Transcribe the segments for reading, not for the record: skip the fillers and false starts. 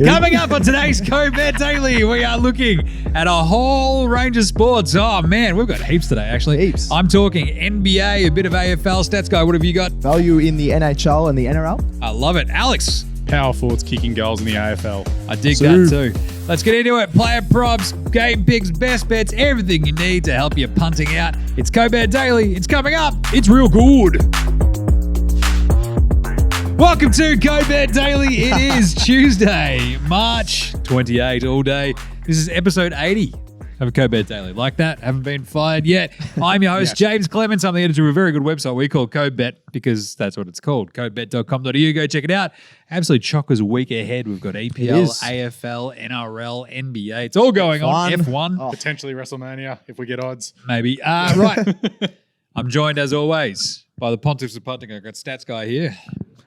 Coming up on today's CODEbet Daily, we are looking at a whole range of sports. Oh, man, we've got heaps today, actually. Heaps. I'm talking NBA, a bit of AFL. Stats guy, what have you got? Value in the NHL and the NRL. I love it. Alex. Power forwards kicking goals in the AFL. I dig that too. Let's get into it. Player props, game picks, best bets, everything you need to help you punting out. It's CODEbet Daily. It's coming up. It's real good. Welcome to CODEbet Daily. It is Tuesday, March 28, all day. This is episode 80 of CODEbet Daily. Like that? Haven't been fired yet. I'm your host, Jaymz Clements. I'm the editor of a very good website we call CODEbet because that's what it's called. CODEbet.com.au. Go check it out. Absolute chockers week ahead. We've got EPL, AFL, NRL, NBA. It's all going on. F1. Potentially WrestleMania if we get odds. Maybe. Right. I'm joined as always by the Pontiffs of Punting. I've got Stats Guy here.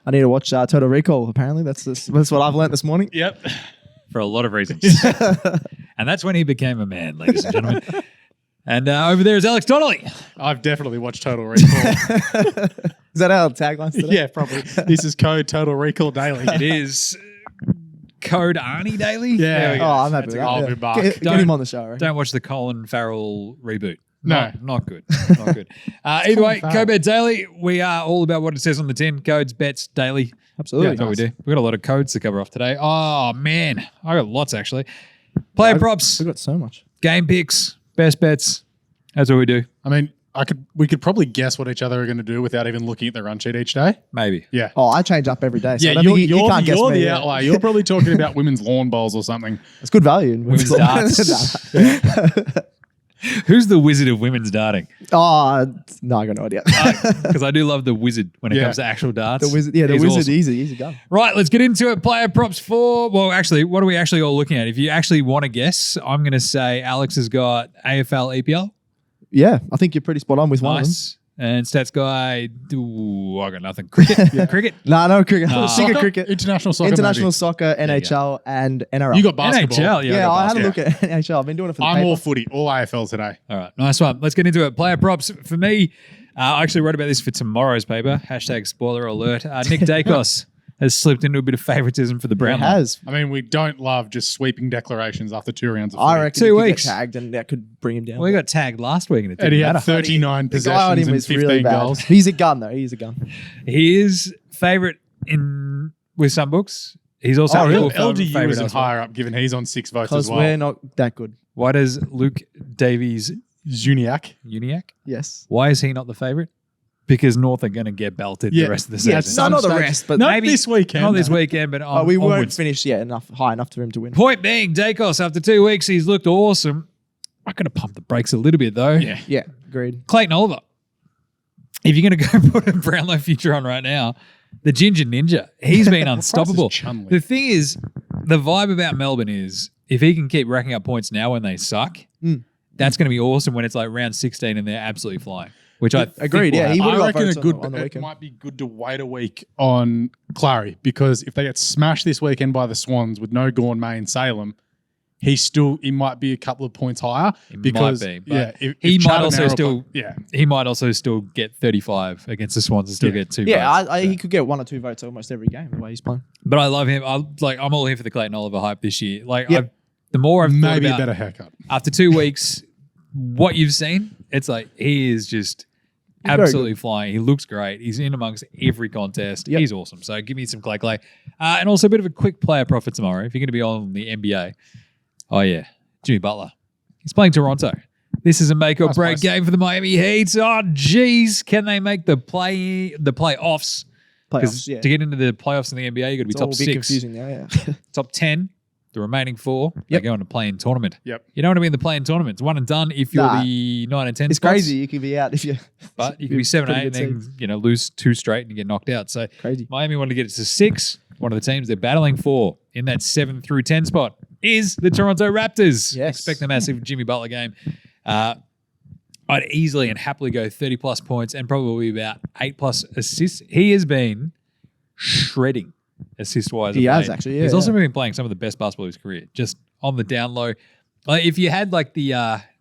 I need to watch Total Recall, apparently. That's what I've learnt this morning. Yep. For a lot of reasons. And that's when he became a man, ladies and gentlemen. And over there is Alex Donnelly. I've definitely watched Total Recall. Is that our taglines today? Yeah, probably. This is Total Recall Daily. It is Code Arnie Daily. Yeah. There we go. Oh, I'm happy with that. I'll Yeah. be back. Get him on the show, right? Don't watch the Colin Farrell reboot. No. Not good. Not good. Either way, CODEbet Daily, we are all about what it says on the tin. Codes, bets, daily. Absolutely. That's what we do. We've got a lot of codes to cover off today. Oh, man. I got lots, actually. Player props, We've got so much. game picks, best bets. That's what we do. I mean, we could probably guess what each other are going to do without even looking at the run sheet each day. Maybe. Yeah. Oh, I change up every day. So Yeah, I don't think you can't guess you're me. the outlier. You're probably talking about women's lawn bowls or something. It's good value in Women's darts. Who's the wizard of women's darting? Oh, no, I got no idea. Because I do love the wizard when it comes to actual darts. The wizard, the He's wizard, awesome. easy gun. Right, let's get into it. Player props for, well, actually, what are we actually all looking at? If you actually want to guess, I'm going to say Alex has got AFL, EPL. Yeah, I think you're pretty spot on with one of them. Nice. And Stats Guy, I got nothing. Cricket? Cricket? No cricket. No. Soccer, Soccer? cricket. International soccer. International maybe. soccer, NHL, and NRL. You got basketball. NHL, Yeah, I had a basketball. look at NHL. I've been doing it for the I'm paper. all footy, all AFL today. All right, nice one. Let's get into it. Player props. For me, I actually wrote about this for tomorrow's paper. Hashtag spoiler alert. Nick Daicos has slipped into a bit of favoritism for the It Brownlow. has. I mean, we don't love just sweeping declarations after 2 rounds of I footy. reckon 2 he could get weeks. tagged and that could bring him down. Well, he got tagged last week and it And didn't he had matter. 39 The guy on possessions him and is 15 really bad. goals. He's a gun, though. He's a gun. He is favourite with some books. He's also equal LDU favourite isn't elsewhere. higher up, given he's on 6 votes Because as well. we're not that good. Why does Luke Davies Zuniac. Uniac? Yes. Why is he not the favourite? Because North are going to get belted the rest of the season. Yeah, some not the stage. rest, but Not maybe this weekend. Not this weekend, but we won't onwards. finish high enough for him to win. Point being, Daicos, after 2 weeks, he's looked awesome. I'm going to pump the brakes a little bit, though. Yeah. Yeah, agreed. Clayton Oliver. If you're going to go put a Brownlow future on right now, the Ginger Ninja, he's been unstoppable. Chunley? The thing is, the vibe about Melbourne is if he can keep racking up points now when they suck, that's going to be awesome when it's like round 16 and they're absolutely flying. Which I Agreed, think will yeah, he happen. would've I got reckon votes on the it weekend. might be good to wait a week on Clary because if they get smashed this weekend by the Swans with no Gawn, May and Salem, he might be a couple of points higher. Because, might be, but if he might Chad and also Arrow still play- he might also still get 35 against the Swans and still get 2 Yeah, votes. he could get 1 or 2 votes almost every game the way he's playing. But I love him. I'm all here for the Clayton Oliver hype this year. Like Yep. the more I've thought maybe a about better haircut. after 2 weeks, what you've seen, it's like he is just very absolutely flying. He looks great. He's in amongst every contest. Yep. He's awesome. So give me some Clay. And also a bit of a quick player profit tomorrow. If you're going to be on the NBA, oh yeah, Jimmy Butler. He's playing Toronto. This is a make or Nice break place. game for the Miami Heat. Oh geez, can they make the playoffs? Playoffs, yeah. To get into the playoffs in the NBA, you got to be It's all top a bit 6. confusing now, yeah. Top 10, the remaining 4, they Yep. go into play-in tournament. Yep. You don't want to be in the play-in tournament. It's one and done if you're Nah. the 9 and 10 It's spots. crazy. You could be out if you... But you can be 7 pretty and 8 and good then lose 2 straight and get knocked out. So Crazy. Miami wanted to get it to 6. One of the teams they're battling for in that 7 through 10 spot is the Toronto Raptors. Yes. Expect a massive Jimmy Butler game. I'd easily and happily go 30-plus points and probably about 8-plus assists. He has been shredding assist-wise. He of has late. actually, yeah, He's also yeah. been playing some of the best basketball of his career, just on the down low. Like if you had like the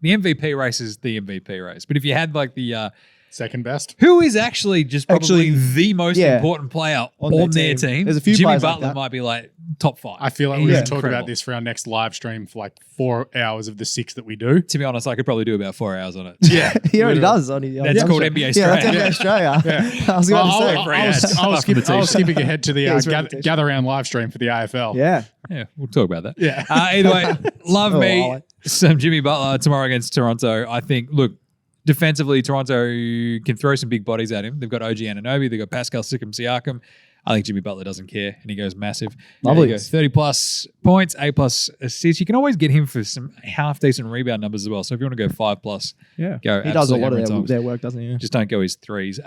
MVP race is the MVP race, but if you had like the Second best. Who is actually just probably the most yeah, important player on their their team. team? There's a few Jimmy players like Butler that. might be like top 5. I feel like He's we're going to talk incredible. about this for our next live stream for like 4 hours of the 6 that we do. To be honest, I could probably do about 4 hours on it. Yeah. He already does. On his That's called NBA Yeah, that's Australia. NBA Australia. I was going to say. I was skipping ahead to the Yeah, he's ready to teach. gather round live stream for the AFL. Yeah. Yeah, we'll talk about that. Yeah. Either way, love Oh, me Ollie. some Jimmy Butler tomorrow against Toronto. I think, look, defensively, Toronto can throw some big bodies at him. They've got OG Anunoby. They've got Pascal Siakam. I think Jimmy Butler doesn't care, and he goes massive. Lovely. There you go. 30-plus points, 8-plus assists. You can always get him for some half-decent rebound numbers as well. So if you want to go 5-plus, Yeah. go He does a absolutely lot of every time. their work, doesn't he? Yeah. Just don't go his threes.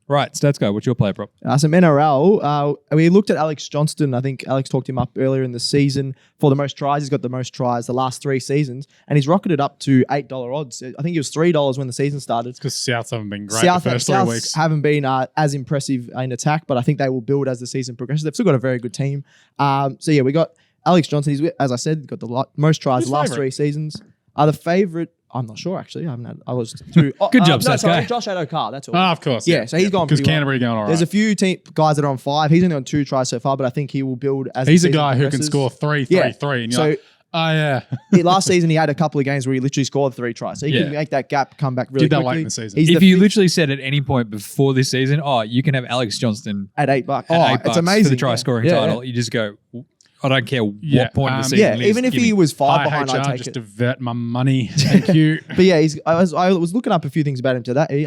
Right, Stats Guy, what's your player prop? Some NRL. We looked at Alex Johnston. I think Alex talked him up earlier in the season for the most tries. He's got the most tries the last 3 seasons, and he's rocketed up to $8 odds. I think it was $3 when the season started. Because Souths haven't been great the first 3 weeks. Haven't been as impressive in attack, but I think they will build as the season progresses. They've still got a very good team. So yeah, we got Alex Johnston. He's, as I said, got the most tries Who's the last favourite? 3 seasons. The favourite, I'm not sure actually. I haven't had. I was too. Good job, no, Sats sorry, guy. Josh Adokar. That's all. Of course. Yeah, so he's gone because pretty well. Canterbury going all right. There's a few guys that are on 5. He's only on 2 tries so far, but I think he will build as He's the a season guy who can progresses. score 3, Yeah. 3, and you're So like, oh yeah. last season he had a couple of games where he literally scored 3 tries, so he Yeah. can make that gap come back really Did that quickly. late in the season. He's If the you fifth literally said at any point before this season, you can have Alex Johnston at $8. at Oh, $8 it's amazing for the try yeah. scoring Yeah, title. You just go, I don't care Yeah, what point of the season Yeah, it is. even if Give he me- was 5 Hi, behind, HR, I'd take just it. divert my money. Thank you. But yeah, I was looking up a few things about him today.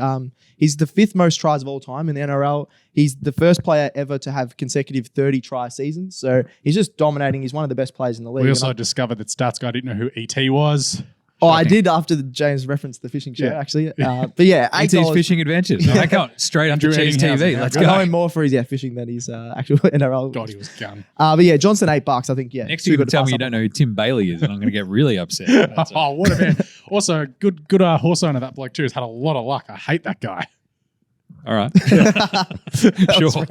He's the 5th most tries of all time in the NRL. He's the first player ever to have consecutive 30 try seasons. So he's just dominating. He's one of the best players in the league. We And also discovered that Stats Guy didn't know who ET was. I did after the James referenced the fishing show, Yeah. actually. But yeah, ET's $8. Fishing Adventures. I can't straight up to Drew Cheese Eddinghausen. TV. Yeah, Let's good. go. Going more for his fishing than his actual NRL. God, he was gun. But yeah, Johnson $8. I think Next too you good can to tell pass me you up don't on. know who Tim Bailey is, and I'm going to get really upset. That's all. Oh, what a man. Also, good horse owner, that bloke too, has had a lot of luck. I hate that guy. All right. Sure.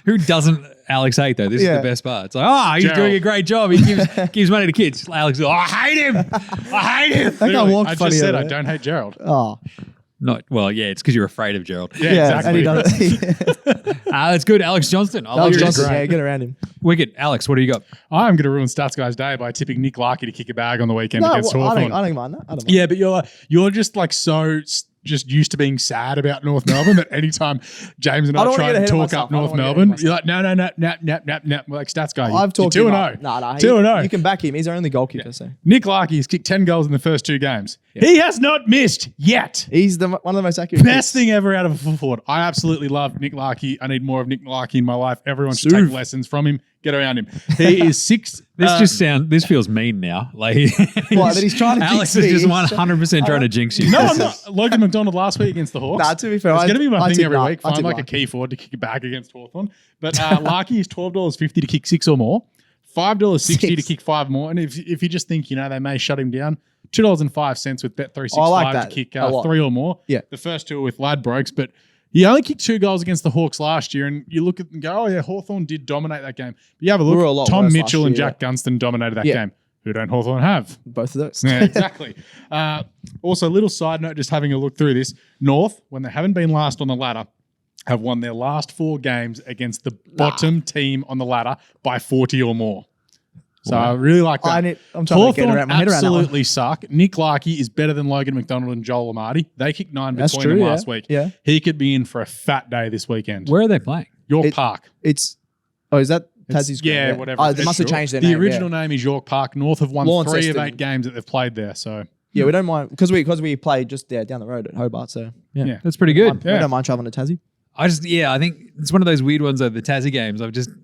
Who doesn't Alex hate, though? This is Yeah. the best part. It's like, he's Gerald. doing a great job. He gives money to kids. Alex goes, I hate him. I hate him. That guy Literally, walked I funny just said over I there. don't hate Gerald. Oh, It's because you're afraid of Gerald. Yeah, and he exactly. does. That's good. Alex Johnston. I love Alex this. Johnson, great. yeah, get around him. Wicked. Alex, what do you got? I'm going to ruin Stats Guy's day by tipping Nick Larkey to kick a bag on the weekend against I Hawthorn. don't mind that. I don't mind. Yeah, but you're just like just used to being sad about North Melbourne that anytime James and I I don't wanna try get to ahead of talk myself. up I don't North wanna get ahead of Melbourne, myself. you're like, no. We're like, Stats Guy, I've talked you're him 2-0. up. No, 2-0. You can back him. He's our only goalkeeper. So Nick Larkey has kicked 10 goals in the first 2 games. He has not missed yet. he's one of the most accurate. Best thing ever out of a full forward. I absolutely love Nick Larkey. I need more of Nick Larkey in my life. Everyone should take lessons from him. Get around him. He is 6. This feels mean now. Like What, that he's trying to Alex jinx is me? just 100% trying to jinx you. No, I'm not. Logan McDonald last week against the Hawks. Nah, to be fair, it's I- going to be my I thing tip every Lark. week. I Find tip like a Lark. key forward to kick it back against Hawthorn. But Larkey is $12.50 to kick 6 or more, $5.60 to Six. kick 5 more. And if you just think, they may shut him down, $2.05 with Bet365 I like that to kick a lot. 3 or more. Yeah. The first 2 are with Ladbrokes, but he only kicked 2 goals against the Hawks last year, and you look at and go, oh yeah, Hawthorn did dominate that game. But you have a We were a look, lot Tom worse Mitchell last and year, Jack Gunston dominated that Yeah. game. Who don't Hawthorn have? Both of those. Yeah, exactly. Also, little side note, just having a look through this. North, when they haven't been last on the ladder, have won their last 4 games against the bottom team on the ladder by 40 or more. So I really like that. I'm trying to get Hawthorn my head around that one. absolutely suck. Nick Larkey is better than Logan McDonald and Joel Amarty. They kicked 9 That's between true, them yeah. last week. Yeah. He could be in for a fat day this weekend. Where are they playing? York Park. Is that Tassie's Yeah, ground? whatever. Oh, they must have changed their The name. original name is York Park. North have won 3 of Launceston. 8 games that they've played there. So Yeah, we don't mind because we played just down the road at Hobart. So Yeah, that's pretty good. we don't mind traveling to Tassie. I think it's one of those weird ones of the Tassie games.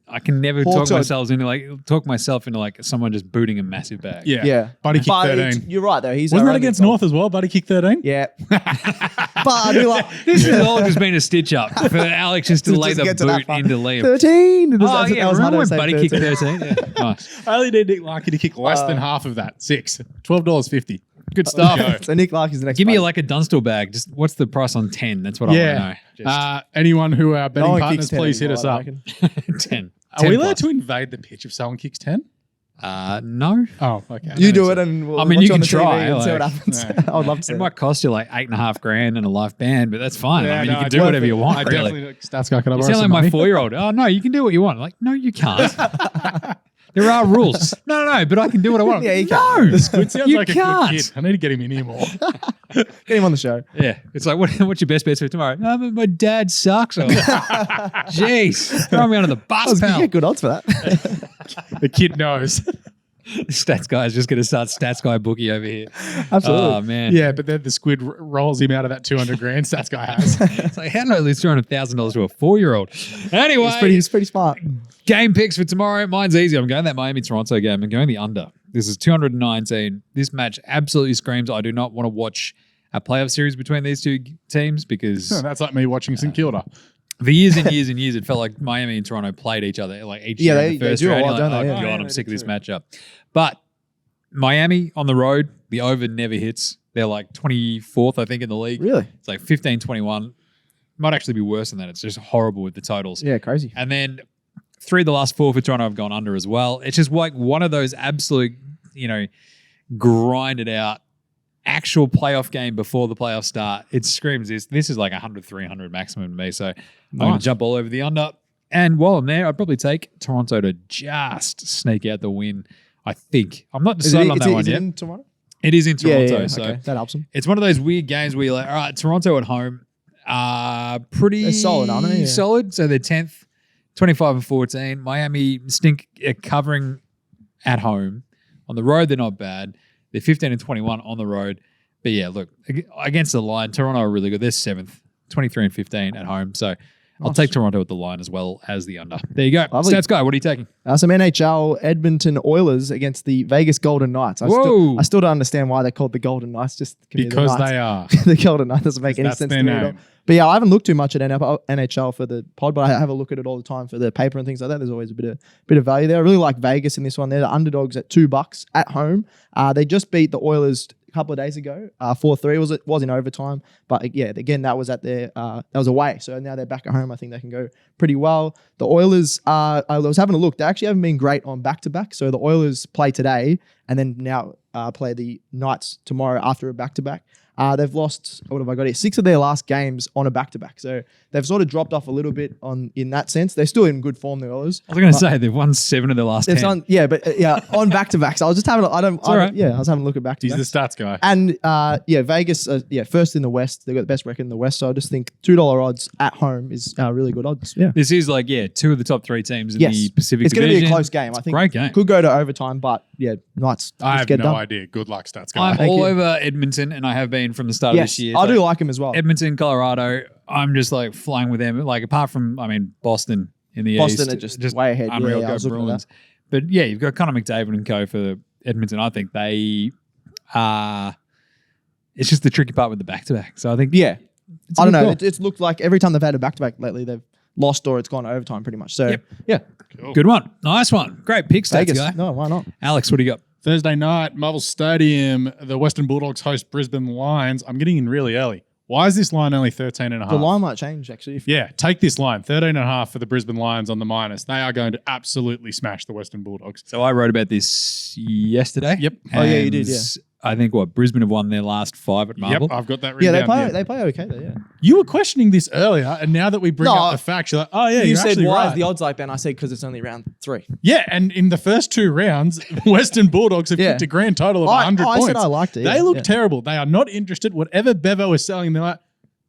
I can never Hawks talk myself into like someone just booting a massive bag. Yeah, Buddy kicked But 13. you're right though. He's Wasn't our that only against goal. North as well? Buddy kicked 13? Yeah, but I do like This has all just been a stitch up for Alex just to Just lay the get to that boot part. into Liam. 13. Oh yeah, that was remember when hard to say Buddy kicked 13? Yeah, nice. I only need Nick Larkey to kick less than half of that. 6. $12.50. Good stuff. Go. So Nick Lark is the next. Give me buddy. like a Dunstall bag. Just what's the price on 10? That's what I want to know. Yeah. Anyone who are betting No one partners, kicks 10 please hit us anymore, I up. reckon. 10. Are we allowed 10 to invade the pitch if someone kicks 10? No. Oh, okay. You do it, and we'll I mean, watch you on can the try, TV and see what like, happens. yeah. I would love to see It that. might cost you like $8,500 and a live band, but that's fine. Yeah, I mean, no, you can I do whatever you I want, definitely really. think Stats guy could have You sound like my 4-year-old. Oh, no, you can do what you want. Like, no, you can't. There are rules. No, but I can do what I want. Yeah, you no, can. It sounds you like can't. a good kid. I need to get him in here more. Get him on the show. Yeah, it's like, what's your best bets for tomorrow? No, but my dad sucks. Oh, jeez, throw me under the bus, pal. You get good odds for that. The kid knows. Stats guy is just going to start Stats guy bookie over here. Absolutely. Oh, man. Yeah, but then the squid rolls him out of that 200 grand Stats guy has. It's like, how did I lose $200,000 to a 4-year-old? Anyway, He's pretty smart. game picks for tomorrow. Mine's easy. I'm going that Miami-Toronto game. I'm going the under. This is 219. This match absolutely screams I do not want to watch a playoff series between these two teams because That's like me watching St Kilda. for years and years and years, it felt like Miami and Toronto played each other like each year in the they first do a round. lot, You're don't like, they? oh, Yeah. God, Yeah, I'm they sick of do this too. matchup. But Miami on the road, the over never hits. They're like 24th, I think, in the league. Really? It's like 15-21. Might actually be worse than that. It's just horrible with the totals. Yeah, crazy. And then 3 of the last 4 for Toronto have gone under as well. It's just like one of those absolute, grinded out actual playoff game before the playoffs start. It screams this. This is like 100-300 maximum to me. So I'm going to jump all over the under. And while I'm there, I'd probably take Toronto to just sneak out the win, I think. I'm not decided on that one is it yet. in tomorrow? It is in Toronto. Yeah, So okay. That helps them. it's one of those weird games where you're like, all right, Toronto at home, pretty They're solid, aren't they? Yeah. solid. So they're 10th, 25-14. Miami stink at covering at home. On the road, they're not bad. They're 15-21 on the road. But yeah, look, against the line, Toronto are really good. They're 7th, 23-15 at home. So I'll take Toronto at the line as well as the under. There you go. Lovely. Stats guy, what are you taking? Some NHL Edmonton Oilers against the Vegas Golden Knights. I Whoa. still don't understand why they're called the Golden Knights. Just give me the Because Knights. they are. The Golden Knights doesn't make any That's sense their to me at all. name. But yeah, I haven't looked too much at NHL for the pod, but I have a look at it all the time for the paper and things like that. There's always a bit of value there. I really like Vegas in this one. They're the underdogs at $2 at home. They just beat the Oilers a couple of days ago, 4-3. It was in overtime, but yeah, again that was at their that was away. So now they're back at home. I think they can go pretty well. The Oilers, I was having a look. They actually haven't been great on back-to-back. So the Oilers play today and then now play the Knights tomorrow after a back-to-back. They've lost, what have I got here? 6 of their last games on a back-to-back. So they've sort of dropped off a little bit in that sense. They're still in good form, the Oilers. I was going to say they've won 7 of their last 10. On back-to-backs. I was just having I was having a look at He's back-to-backs. the stats guy. And Vegas, first in the West. They've got the best record in the West. So I just think $2 odds at home is really good odds. Yeah. This is 2 of the top 3 teams in Yes. the Pacific It's going to Division. be a close game. I think Great game. could go to overtime, but Knights I just have get no done. idea. Good luck, stats guy. I'm Thank all you. over Edmonton, and I have been from the start of Yes, this year. I So do like him as well. Edmonton, Colorado, I'm just flying with them. Apart from, Boston in the East. Boston are just way ahead. Unreal, Yeah, I go was looking at Bruins. But yeah, you've got Connor McDavid and co for Edmonton. I think they it's just the tricky part with the back-to-back. So I think Yeah. it's a I don't good know. call. It's looked like every time they've had a back-to-back lately, they've lost or it's gone to overtime pretty much. So, Yep. yeah. Cool. Good one. Nice one. Great pick, stats Vegas. guy. No, why not? Alex, what do you got? Thursday night, Marvel Stadium, the Western Bulldogs host Brisbane Lions. I'm getting in really early. Why is this line only 13.5? The line might change, actually. Yeah, take this line, 13.5 for the Brisbane Lions on the minus. They are going to absolutely smash the Western Bulldogs. So I wrote about this yesterday. Yep. Oh, yeah, you And did, yeah. I think Brisbane have won their last 5 at Marvel. Yep, I've got that Yeah, written down. they play okay though, yeah. You were questioning this earlier, and now that we bring No, up the facts, you're like, oh, yeah, you you're said, actually why right. is the odds like Ben? I said, because it's only round 3. Yeah, and in the first 2 rounds, Western Bulldogs have Yeah. kicked a grand total of I 100 points. said I liked it. They yeah, look yeah. terrible. They are not interested. Whatever Bevo is selling, they're like,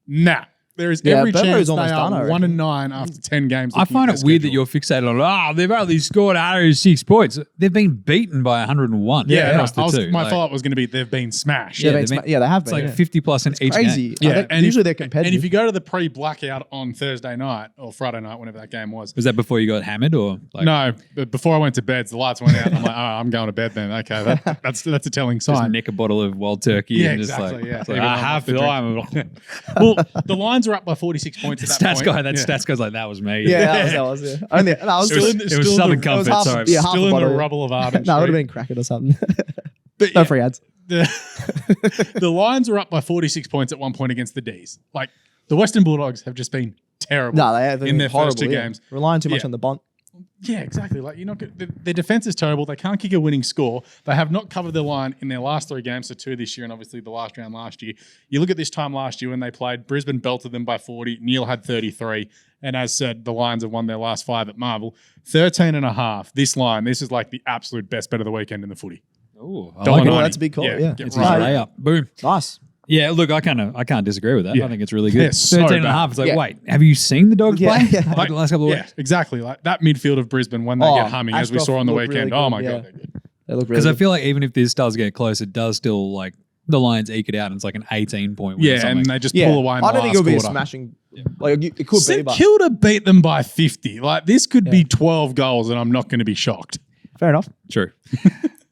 nah. There is Yeah, every Bevo's chance they almost done, I are reckon. 1-9 after 10 games. I looking find at it their weird that schedule. you're fixated on, they've only scored 106 points. They've been beaten by 101. Yeah, across the two. my follow-up was going to be they've been smashed. Yeah, Yeah, they've been- they have It's been. like yeah. 50 plus in each Crazy. game. Yeah, and usually they're And competitive. if you go to the pre-blackout on Thursday night or Friday night, whenever that game was, Was that before you got hammered or? no, but before I went to bed, the lights went out. And I'm like, oh, I'm going to bed then. Okay, that's a telling Just sign. nick a bottle of wild turkey Yeah, and just exactly, yeah. it's like, Even I though have the to. drink- I'm Well, the Lions are up by 46 points at that stats point. guy. That Yeah. stats guy's like, that was me. yeah, that was yeah. Only, no, I was Still in the- it still was in Southern the- Comfort. half- Sorry. yeah, half Still a in the bottle. rubble of Arden No, it would have Street. been Kraken or something. But No yeah, free ads. the Lions are up by 46 points at one point against the D's. Like, the Western Bulldogs have just been terrible. No, they have in their horrible, first 2 yeah. games. Relying too much Yeah. on the bunt. Yeah, exactly. Like, you're not their defense is terrible. They can't kick a winning score. They have not covered their line in their last 3 games, so 2 this year, and obviously the last round last year. You look at this time last year when they played, Brisbane belted them by 40. Neil had 33. And as said, the Lions have won their last 5 at Marvel. 13.5. This is like the absolute best bet of the weekend in the footy. Oh, I Dollar like it. 90. That's a big call. Yeah. get It's right. his layup. Boom. Nice. Yeah, look, I can't disagree with that. Yeah. I think it's really good. Yeah, so 13 and a half. It's like, Yeah. wait, have you seen the Dogs Yeah, play? yeah. Like the last couple of Yeah, weeks? exactly. Like that midfield of Brisbane when they get humming, as we Ashcroft saw on the looked weekend. really Oh good, my yeah. God, they're good. They look really Because I good. feel like even if this does get close, it does still like the Lions eke it out and it's like an 18-point win or Yeah, something. and they just pull away in the I don't think last it'll be a quarter. smashing. Like it could be, St but Kilda beat them by 50. Like this could be 12 goals, and I'm not going to be shocked. fair enough. True.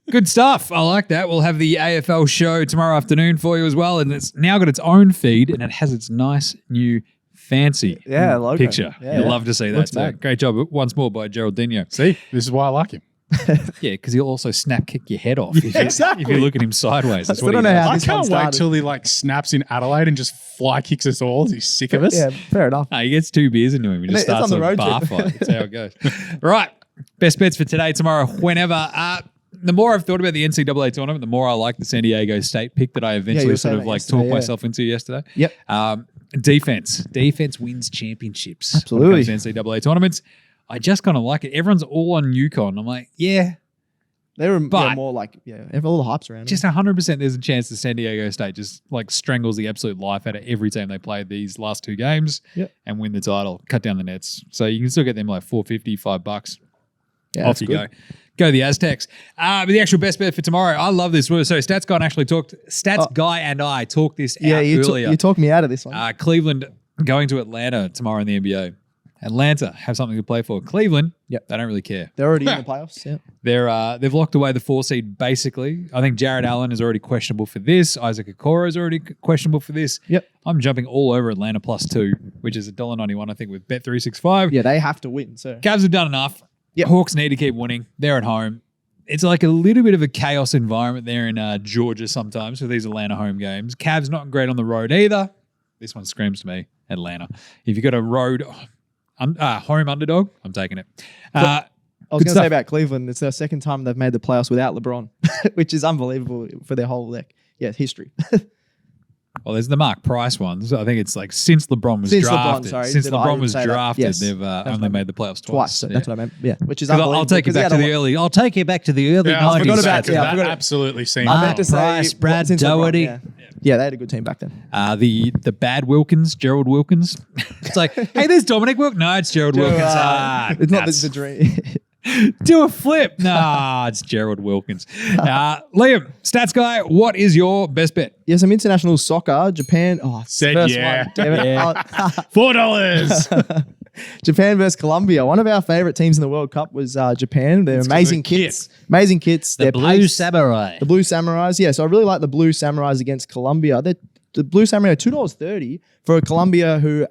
Good stuff. I like that. We'll have the AFL show tomorrow afternoon for you as well. And it's now got its own feed and it has its nice new fancy logo. picture. Yeah. You'll love to see that. Looks So mad. great job once more by Geraldinho. See, this is why I like him. Yeah, because he'll also snap kick your head off if exactly. you look at him sideways. That's I what don't he know does. how I this one can't wait started. till he like snaps in Adelaide and just fly kicks us all. He's sick of us. Yeah, fair enough. No, he gets 2 beers into him. He just It's on starts the a road bar trip. fight. That's how it goes. Right. Best bets for today, tomorrow, whenever. The more I've thought about the NCAA tournament, the more I like the San Diego State pick that I you eventually were sort saying of that like yesterday, talked yeah. myself into yesterday. Yep. Defense. Defense wins championships. when it Absolutely. comes to NCAA tournaments. I just kind of like it. Everyone's all on UConn. I'm like, yeah, They were But- more like, all the hype's around. just 100% there's a chance that San Diego State just like strangles the absolute life out of every team they played these last 2 games Yep. and win the title, cut down the nets. So you can still get them like $4.50, $5. Yeah, Off that's you good. go. Go the Aztecs. But the actual best bet for tomorrow, I love this. So Stats Guy actually talked, Guy and I talked this Yeah, out earlier. you talked me out of this one. Cleveland going to Atlanta tomorrow in the NBA. Atlanta have something to play for. Cleveland, Yep. they don't really care. They're already in the playoffs. Yeah. They've locked away the 4 seed basically. I think Jared Allen is already questionable for this. Isaac Okoro is already questionable for this. Yep. I'm jumping all over Atlanta +2, which is $1.91 I think with Bet365. Yeah, they have to win. So Cavs have done enough. Yep. Hawks need to keep winning. They're at home. It's like a little bit of a chaos environment there in Georgia sometimes for these Atlanta home games. Cavs not great on the road either. This one screams to me, Atlanta. If you've got a road home underdog, I'm taking it. I was Good going to stuff. say about Cleveland, it's their second time they've made the playoffs without LeBron, which is unbelievable for their whole history. Well, there's the Mark Price ones. I think it's like since LeBron was drafted. Since Did I LeBron was say that? drafted, Yes. they've That's only what I made the playoffs Twice. twice. So that's what I meant. Yeah, which is 'Cause unbelievable. I'll take you back to the early. I'll take you back to the early Yeah, I 90s. forgot about- that. yeah, I That forgot- absolutely seems. I meant to say Price, Brad since LeBron, Doherty. Yeah, they had a good team back then. The bad Wilkins, Gerald Wilkins. It's like, hey, there's Dominic Wilkins. No, it's Gerald Wilkins. It's not Nuts. the dream. Do a flip. Nah, it's Gerald Wilkins. Liam, Stats Guy, what is your best bet? Yeah, some international soccer. Japan. Oh, it's the Said first yeah. one. Damn it. Yeah. $4. Japan versus Colombia. One of our favorite teams in the World Cup was Japan. They're amazing the kit. kits. Amazing kits. Their pace- Samurai. The Blue Samurais. Yeah, so I really like the Blue Samurais against Colombia. The Blue Samurai are $2.30 for Colombia who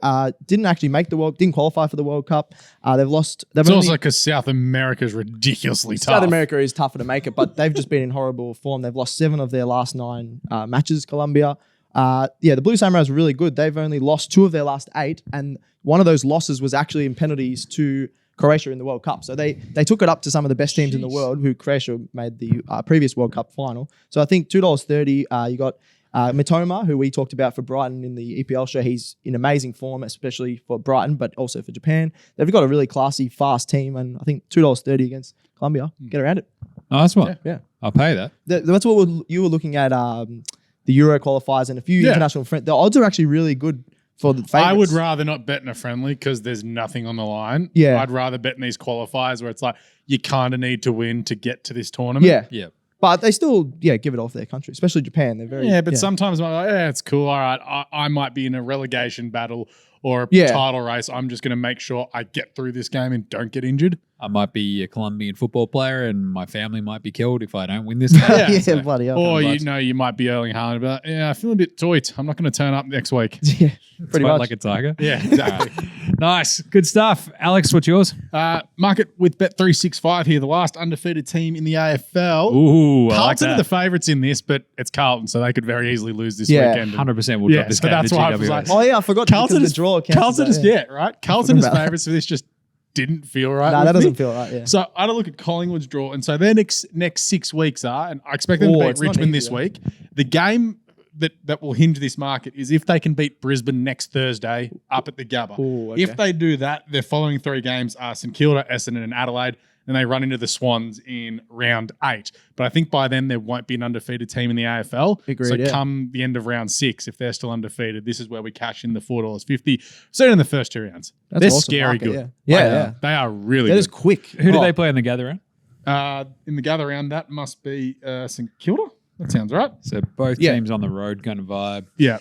didn't actually make didn't qualify for the World Cup. They've lost. It's also because South America is ridiculously tough. South America is tougher to make it, but they've just been in horrible form. They've lost 7 of their last 9 matches, Colombia. The Blue Samurais are really good. They've only lost 2 of their last 8, and one of those losses was actually in penalties to Croatia in the World Cup. So they took it up to some of the best teams in the world, who Croatia made the previous World Cup final. So I think $2.30, you got Mitoma, who we talked about for Brighton in the EPL show. He's in amazing form, especially for Brighton, but also for Japan. They've got a really classy, fast team, and I think $2.30 against Colombia. Get around it. Nice one. Yeah. I'll pay that. That's what you were looking at, the Euro qualifiers and a few international friends. The odds are actually really good for the favorites. I would rather not bet in a friendly because there's nothing on the line. Yeah. I'd rather bet in these qualifiers where it's like you kind of need to win to get to this tournament. Yeah. Yeah. But they still, give it off their country, especially Japan. They're very... Yeah, but sometimes I'm like, it's cool. All right, I might be in a relegation battle or a Yeah. title race. I'm just going to make sure I get through this game and don't get injured. I might be a Colombian football player and my family might be killed if I don't win this game. Yeah. yeah, bloody hell. Or you might be Erling Haaland, but I feel a bit toit. I'm not going to turn up next week. Yeah, pretty Fight much. like a tiger. Yeah, exactly. Nice. Good stuff. Alex, what's yours? Market with Bet365 here, the last undefeated team in the AFL. Ooh, I like Carlton are the that. favourites in this, but it's Carlton, so they could very easily lose this Yeah. weekend. 100% will Yeah, drop this so game that's to why I was GWS. like, Oh, yeah, I forgot Carlton because is the draw. Carlton is yeah. right. Carlton is about that. favourites for this. Just didn't feel right. No, with that me. doesn't feel right. Yeah. So I had a look at Collingwood's draw, and so their next 6 weeks are, and I expect them to beat it's not Richmond easy, this though. week. The game that will hinge this market is if they can beat Brisbane next Thursday up at the Gabba. Ooh, okay. If they do that, their following 3 games are St Kilda, Essendon, and Adelaide. Then they run into the Swans in round 8. But I think by then there won't be an undefeated team in the AFL. Agreed, so yeah. come the end of round 6, if they're still undefeated, this is where we cash in the $4.50. So in the first 2 rounds. That's They're awesome scary market, good. Yeah. They are really That good. is quick. Who do Oh, they play in the gather round? In the gather round, that must be St Kilda. That sounds right. So both Yeah. teams on the road kind of vibe. Yeah.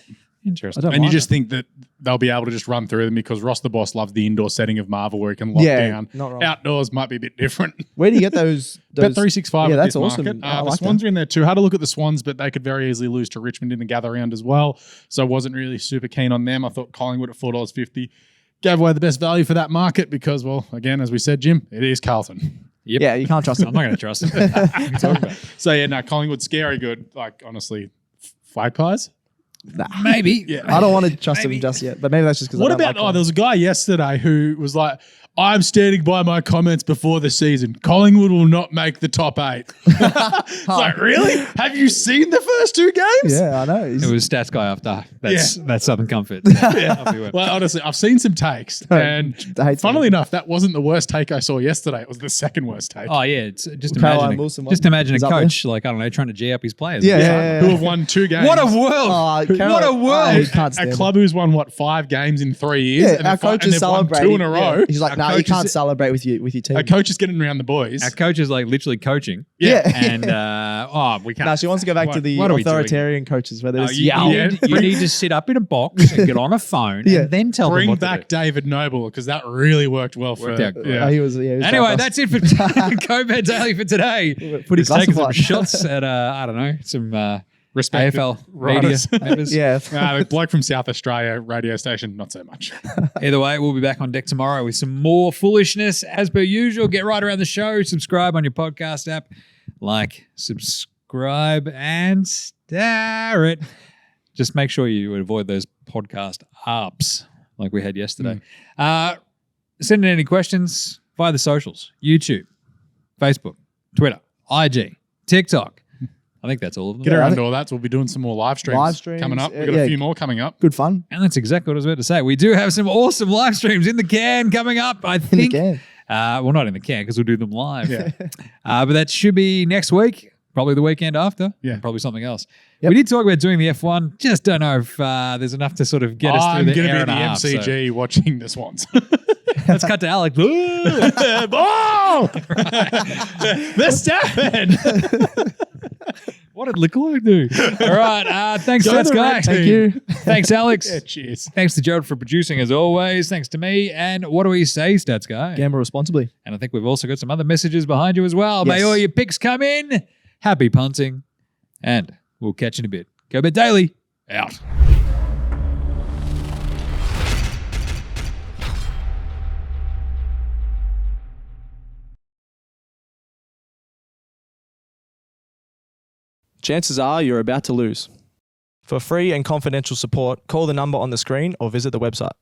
Interesting. I don't And you mind just think that they'll be able to just run through them because Ross the Boss loves the indoor setting of Marvel where he can lock Yeah, down. not wrong. Outdoors might be a bit different. Where do you get those? Bet 365 Yeah, at that's this awesome. market. I The like Swans that. are in there too. Had a look at the Swans, but they could very easily lose to Richmond in the gather round as well. So I wasn't really super keen on them. I thought Collingwood at $4.50 gave away the best value for that market because, well, again, as we said, Jim, it is Carlton. Yep. Yeah, you can't trust I'm them. not going to trust it. What are you talking about? So yeah, no, Collingwood's scary good. Like honestly, flag pies. Nah. Maybe. Yeah. I don't want to trust Maybe. them just yet, but maybe that's just because. What about? There was a guy yesterday who was like, "I'm standing by my comments before the season. Collingwood will not make the top 8." It's like, really? Have you seen the first 2 games? Yeah, I know. It was stats guy after. That's Southern Comfort. Yeah. Well, honestly, I've seen some takes, and I hate funnily them. enough, that wasn't the worst take I saw yesterday. It was the second worst take. Oh yeah, it's just Caroline imagine. Wilson Just one. imagine a Is that coach like I don't know trying to g up his players. Yeah. Who have won 2 games? What a world! Oh, What a Caroline- world! Oh, you can't A stand club who's won 5 games in 3 years. Yeah, our coach is they've won celebrating 2 in a row. Yeah. He's like, Our no, you coach can't is- celebrate with your team. A coach is getting around the boys. Our coach is like literally coaching. Yeah. And we can't. No, she wants to go back What- to the what are we doing? authoritarian coaches where Oh, there's you, yell. you need to sit up in a box and get on a phone Yeah. and then tell them Bring what back to do. David Noble because that really worked well for Worked out great. yeah. He was Anyway, that's it for CODEbet Daily for today. Footy Just taking some classified. shots at I don't know, some Respected AFL media writers. members. Yeah. The bloke from South Australia radio station, not so much. Either way, we'll be back on deck tomorrow with some more foolishness as per usual. Get right around the show. Subscribe on your podcast app. Like, subscribe, and star it. Just make sure you avoid those podcast apps like we had yesterday. Send in any questions via the socials. YouTube, Facebook, Twitter, IG, TikTok. I think that's all of them. Get I around think- all that. So we'll be doing some more live streams, Live streams, coming up. We've got yeah. a few more coming up. Good fun. And that's exactly what I was about to say. We do have some awesome live streams in the can coming up, I In the think. can. Well, not in the can because we'll do them live. Yeah. But that should be next week, probably the weekend after. Yeah. And probably something else. Yep. We did talk about doing the F1. Just don't know if there's enough to sort of get us through I'm the going to hour be and at a the half. So MCG watching the Swans. let's cut to Alec. Oh! Verstappen! What did Leclerc do? All right. Thanks, Go Stats the Guy. red Thank team. you. Thanks, Alex. Yeah, cheers. Thanks to Gerald for producing as always. Thanks to me. And what do we say, Stats Guy? Gamble responsibly. And I think we've also got some other messages behind you as well. May Yes. all your picks come in. Happy punting. And we'll catch you in a bit. CODEbet Daily, out. Chances are you're about to lose. For free and confidential support, call the number on the screen or visit the website.